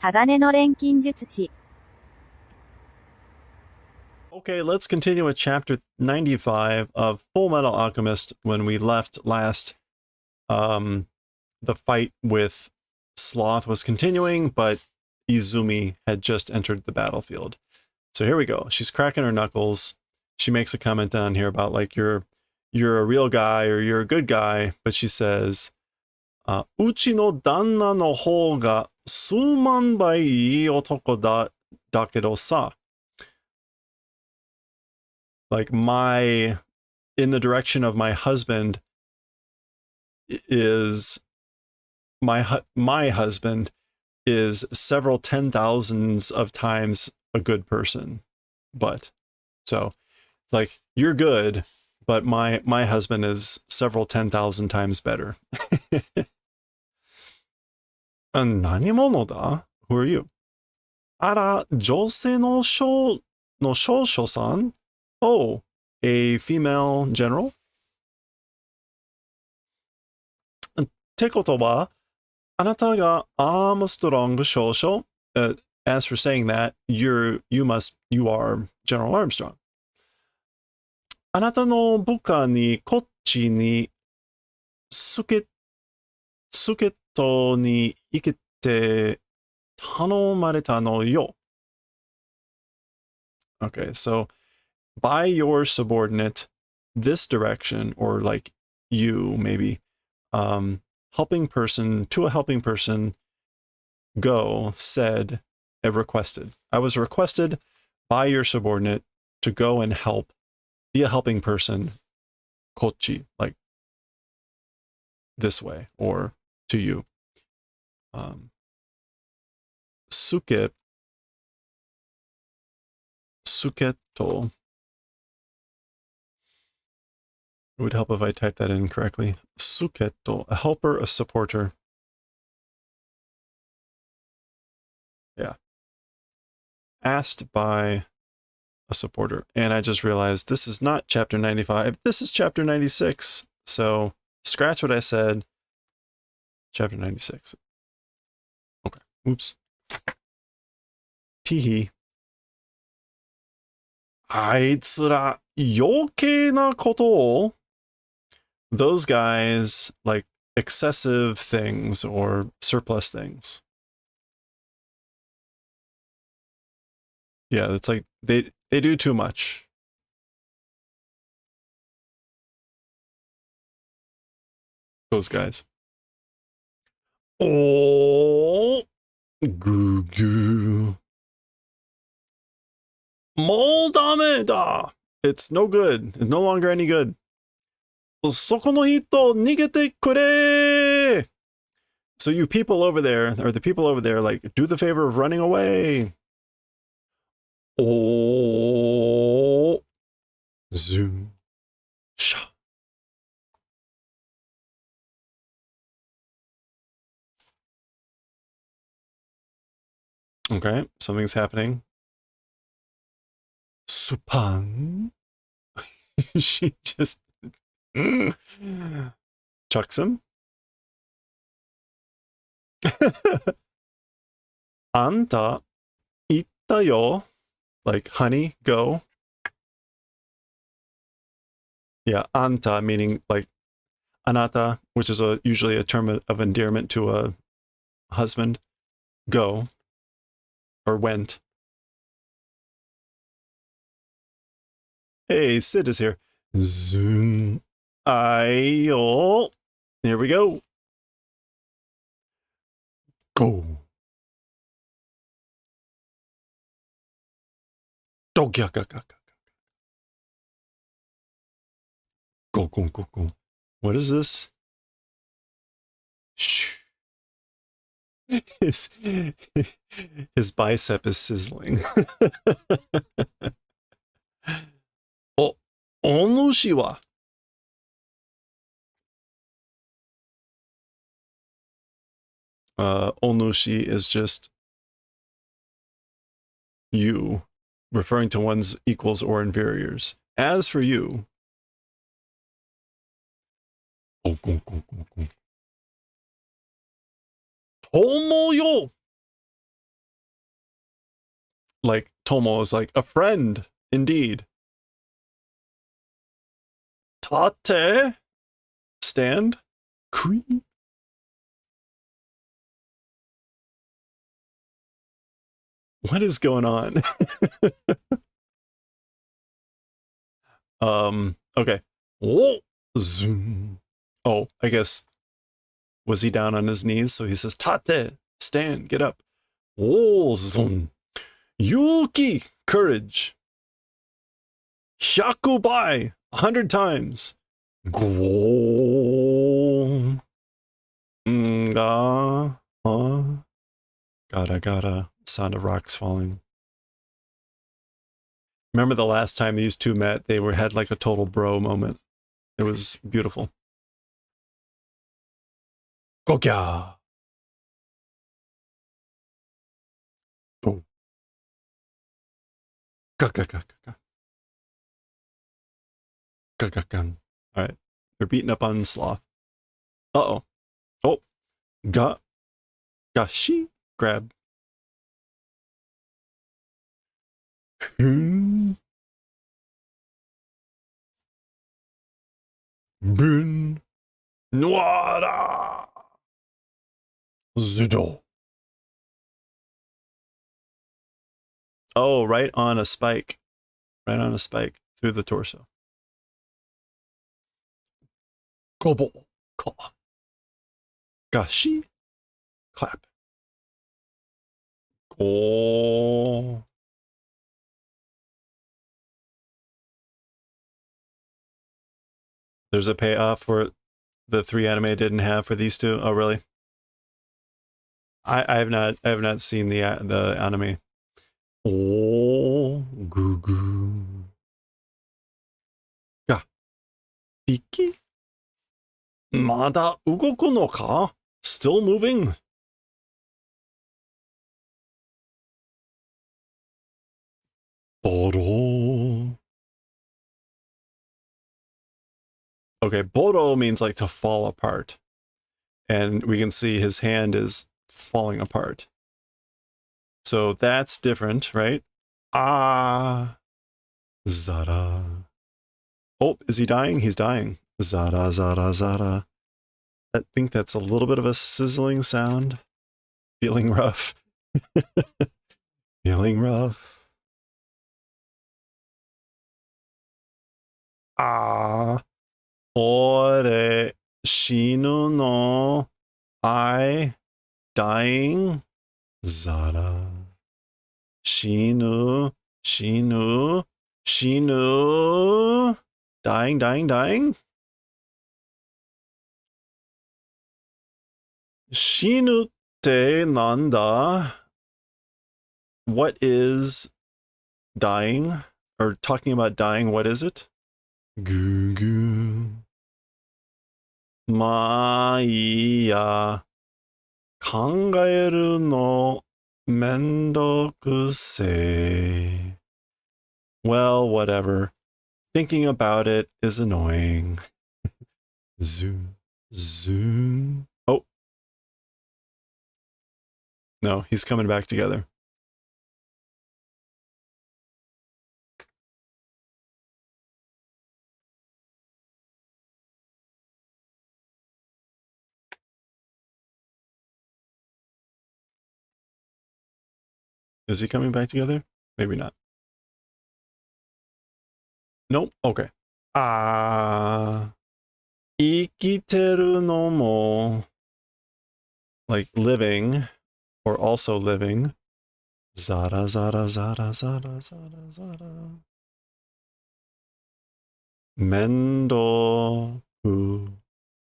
鋼の錬金術師 Okay, let's continue with chapter 95 of Fullmetal Alchemist. When we left last, the fight with Sloth was continuing, but Izumi had just entered the battlefield. So here we go. She's cracking her knuckles. She makes a comment down here about like you're a real guy or you're a good guy, but she says, "Uchi no danna no hou ga suman bai ii otoko da kedo sa." Like in the direction of my husband is my husband is several 10,000s of times a good person. But so like you're good, but my husband is several 10,000 times better. Nanimono da? Who are you? Ara jousei no shōshō-san? Oh, a female general? Tekoto wa anata ga Armstrong shōshō? As for saying that, you are General Armstrong. Anata no buka ni kochi ni suketo ni ikete tanomareta no yo. Okay, so by your subordinate, this direction, or like you maybe, helping person to a helping person, go, said, requested. I was requested by your subordinate to go and help, be a helping person, kochi, like this way, or to you. Suketo. It would help if I typed that in correctly. Suketo, a helper, a supporter. Yeah. Asked by a supporter. And I just realized this is not chapter 95. This is chapter 96. So scratch what I said. Chapter 96. Okay. Oops. Teehee. あいつら余計なことを those guys like excessive things or surplus things. Yeah, it's like they do too much. Those guys. Oh, goo goo. もうダメだ. It's no good. It's no longer any good. そこの人逃げてくれ. So you people over there, or the people over there, like, do the favor of running away. Oh. Zoom. Sha. Okay, something's happening. Supan. She just chucks him. Anta itta yo. Like, honey, go. Yeah, anta meaning like anata, which is usually a term of endearment to a husband. Go. Or went. Hey, Sid is here. Zoom. Ayo. Here we go. Go. Go, go, go, go. What is this? Shh. His bicep is sizzling. Oh, onushi wa. Onushi is just you, referring to one's equals or inferiors. As for you, Tomo yo. like Tomo is like, a friend, indeed. Tate, stand, kui. What is going on? Okay. Oh, zoom. Oh, I guess, was he down on his knees? So he says, Tate, stand, get up. Oh, zoom. Yuki, courage. Hyakubai, 100 times. Go. Nga. Huh? Gotta. Sound of rocks falling. Remember the last time these two met, they had like a total bro moment. It was beautiful. Gokya. Go. Gakakaka. Gakakan. All right. They're beating up on Sloth. Uh-oh. Oh. Gashi. Grab. Bun. Noara. Zudo. Oh, right on a spike. Right on a spike through the torso. Kobo. Claw. Gashi. Clap. Go. There's a payoff for the 3 anime didn't have for these two. Oh, really? I have not seen the anime. Oh, goo goo. Ga. Piki. Mada ugoku no ka? Still moving? Boro. Okay, boro means like to fall apart. And we can see his hand is falling apart. So that's different, right? Ah. Zara. Oh, is he dying? He's dying. Zara, zara, zara. I think that's a little bit of a sizzling sound. Feeling rough. Feeling rough. Ah. Ore. Shinu no. I. Dying. Zara. Shinu. Shinu. Shinu. Dying. Shinu te nanda. What is dying? Or talking about dying, what is it? Goo goo. Maiya. Kangaeru no mendokusei. Well, whatever. Thinking about it is annoying. Zoom. Oh. No, he's coming back together. Is he coming back together? Maybe not. Nope. Okay. Ikiteru no mo. Like living, or also living. Zara. Mendo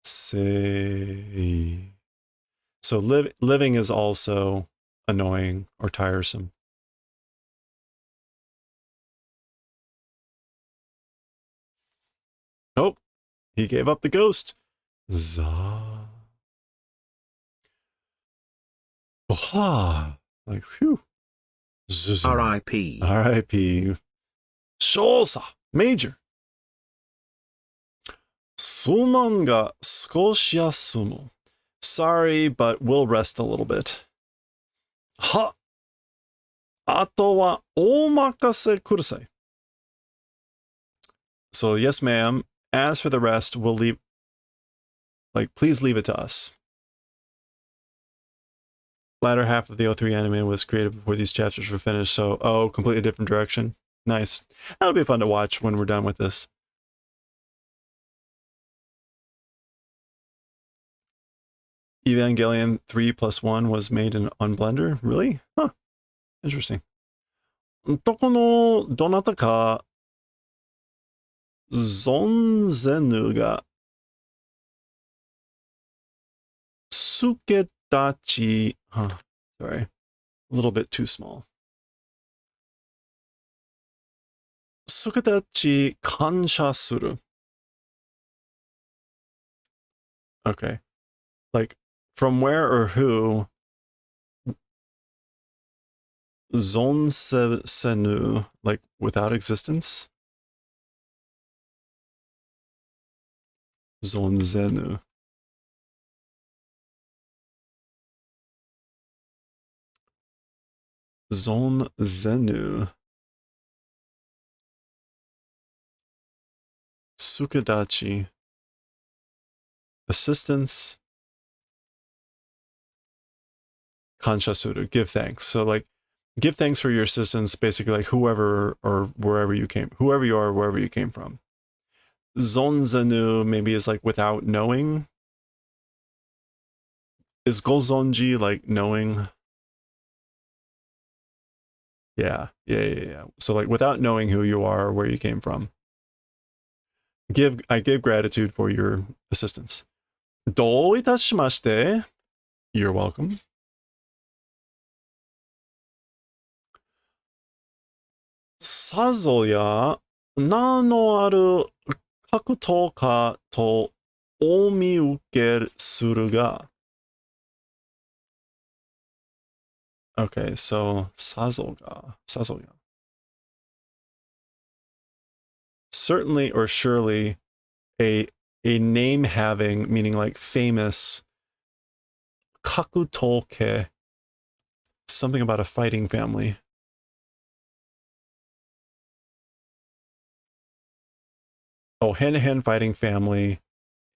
sei. So living is also annoying or tiresome. Nope. He gave up the ghost. Za. Oha. Like, phew. R.I.P. R.I.P. Shosa. Major. Suman ga skoshi yasumu. Sorry, but we'll rest a little bit. Ha. あとはお任せください. So, yes, ma'am. As for the rest, we'll leave, like, please leave it to us. Latter half of the O3 anime was created before these chapters were finished, so, oh, completely different direction. Nice. That'll be fun to watch when we're done with this. Evangelion 3+1 was made on Blender? Really? Huh. Interesting. どこのどなたか存ぜぬが助立ち sorry, a little bit too small. 助立ち感謝する Okay. Like, from where or who 存せぬ like without existence? 存ぜぬ存ぜぬ Sukadachi assistance kanshasuru give thanks. So like give thanks for your assistance, basically like whoever or wherever you came, whoever you are, wherever you came from. Zonzenu maybe is like without knowing. Is gozonji like knowing? Yeah. So like without knowing who you are or where you came from. I give gratitude for your assistance. どういたしまして? You're welcome. さぞや名のある格闘家とお見受けするが Okay, so さぞが Certainly or surely a name having, meaning like famous, 格闘家 something about a fighting family. Oh, hand-to-hand fighting family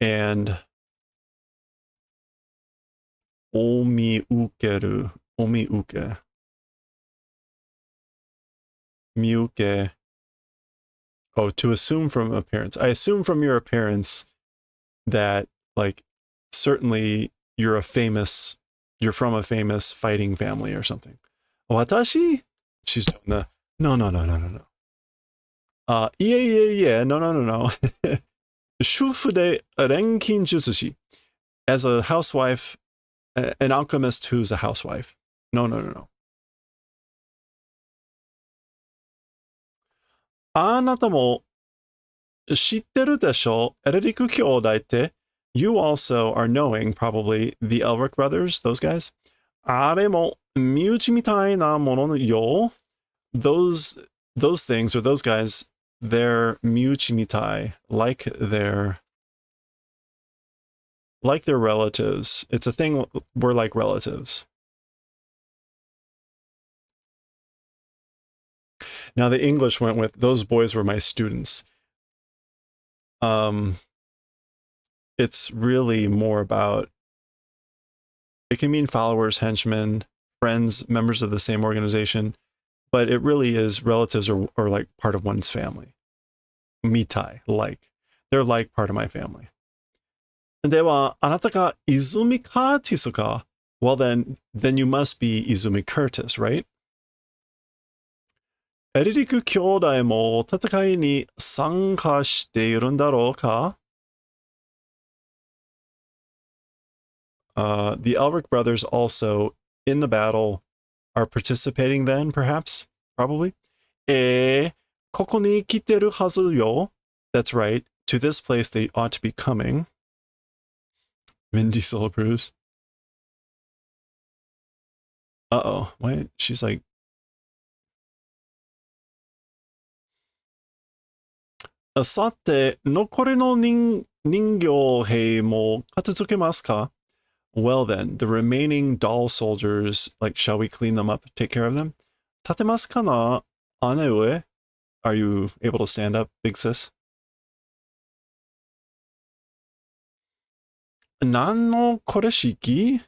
and お見受ける お見受け 見受け Oh, to assume from appearance. I assume from your appearance that, like, certainly you're from a famous fighting family or something. Watashi? She's doing the, no. Yeah, no. 主婦で錬金術師 as a housewife, an alchemist who's a housewife. No. あなたも知ってるでしょエレリク兄弟って You also are knowing, probably, the Elric brothers, those guys. あれも身内みたいなものよ Those things, or those guys, they're 身内みたい like their relatives. It's a thing, we're like relatives. Now the English went with, those boys were my students. It's really more about, it can mean followers, henchmen, friends, members of the same organization, but it really is relatives or like part of one's family. Mitai, like. They're like part of my family. では、あなたがIzumi Curtisか? Well then you must be Izumi Curtis, right? エリリク兄弟も戦いに参加しているんだろうか? The Elric brothers also, in the battle, are participating then, perhaps? Probably? ここに来てるはずよ. That's right. To this place they ought to be coming. Vin Diesel approves. Uh-oh. Why? She's like... さて、残りの人形兵も片付けますか? Well then, the remaining doll soldiers, like, shall we clean them up, take care of them? 立てますかな? 姉上? Are you able to stand up, big sis? 何のこれ式?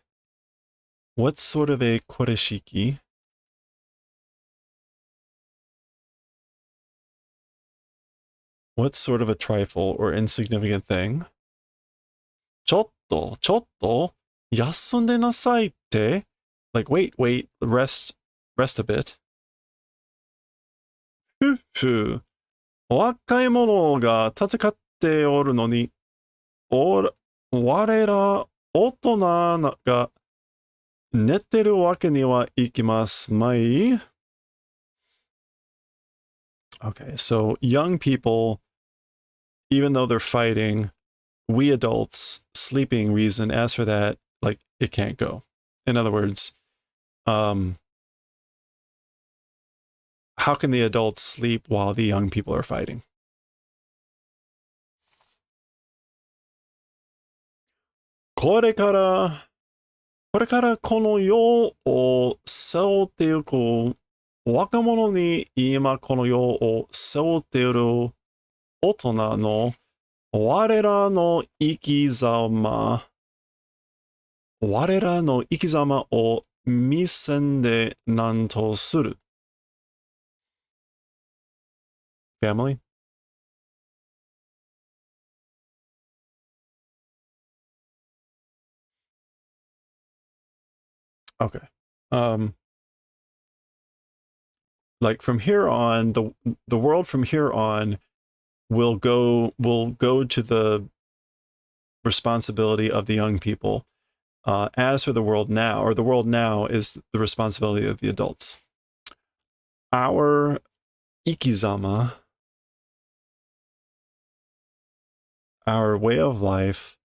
What sort of a これ式? What sort of a trifle or insignificant thing? ちょっと、休んでなさいって? Like, wait, rest a bit. ふっふ。若い者が戦っておるのに、我ら大人が寝てるわけにはいきますまい? Okay, so young people, even though they're fighting, we adults, sleeping reason, as for that, like, it can't go. In other words, how can the adults sleep while the young people are fighting? これからこの世を背負っていく若者に今この世を背負っている大人の我らの生き様を見せんでなんとする Family? Okay. Like from here on, the world from here on will go to the responsibility of the young people. As for the world now, or the world now is the responsibility of the adults. Our ikizama, our way of life,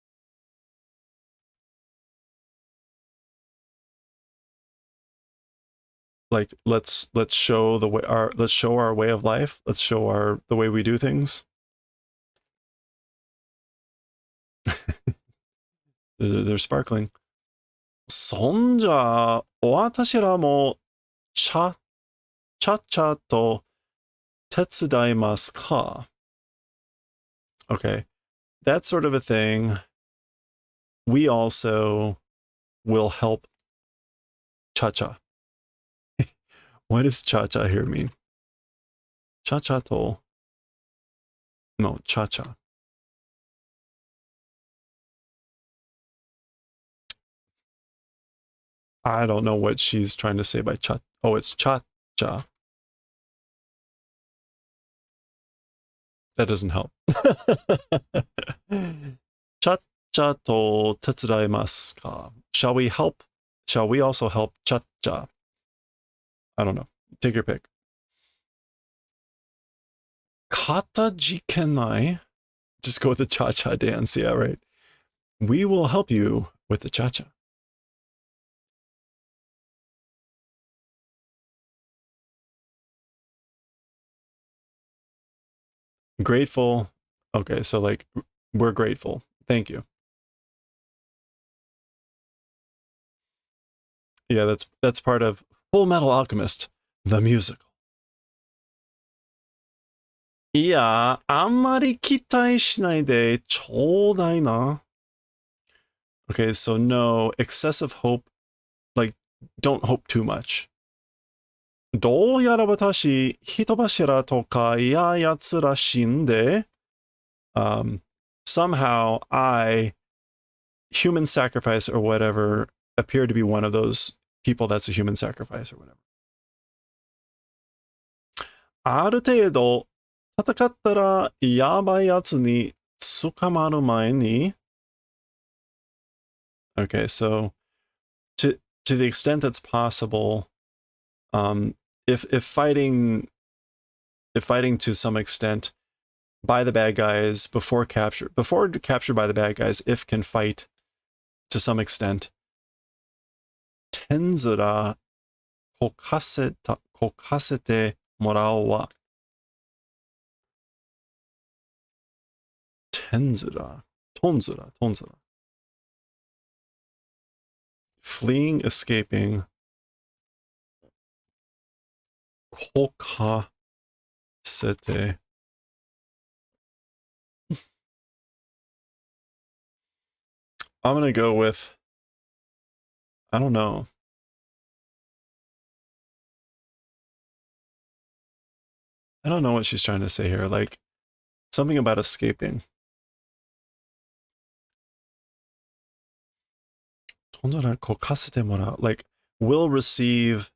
like let's show our way of life. Let's show the way we do things. they're sparkling. そんじゃ私らもちゃっと手伝いますか? Okay, that sort of a thing. We also will help cha-cha. What does cha-cha here mean? Cha-cha to. No, cha-cha. I don't know what she's trying to say by cha. Oh, it's cha-cha. That doesn't help. Cha-cha to tetsuraimasu ka? Shall we help? Shall we also help cha-cha? I don't know. Take your pick. Katajikenai? Just go with the cha-cha dance. Yeah, right. We will help you with the cha-cha. Grateful. Okay, so like, we're grateful. Thank you. Yeah, that's part of Fullmetal Alchemist, the musical. いや、あんまり期待しないでちょうだいな. Okay, so no, excessive hope, like, don't hope too much. どうやら私、人柱とか嫌やつらしいんで、somehow I, human sacrifice or whatever, appear to be one of those people that's a human sacrifice or whatever. ある程度、戦ったらやばいやつに捕まる前に Okay, so to the extent that's possible, if fighting to some extent by the bad guys before captured by the bad guys, if can fight to some extent, tenzura こかせてもらおうわ. Tenzura. Tonzura. Fleeing, escaping. Kolka Sete. I'm going to go with, I don't know. I don't know what she's trying to say here. Like, something about escaping. Like, will receive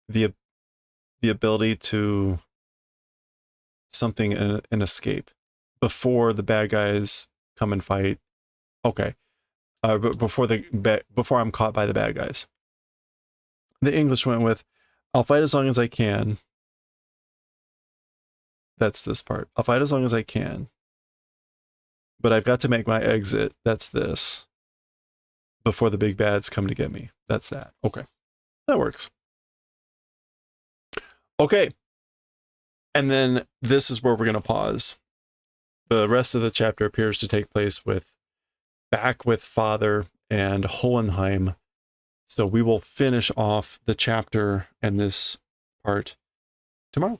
the ability to something an escape before the bad guys come and fight. Okay. But before I'm caught by the bad guys. The English went with, I'll fight as long as I can. That's this part. I'll fight as long as I can. But I've got to make my exit. That's this. Before the big bads come to get me. That's that. Okay. That works. Okay. And then this is where we're going to pause. The rest of the chapter appears to take place back with Father and Hohenheim. So we will finish off the chapter and this part tomorrow.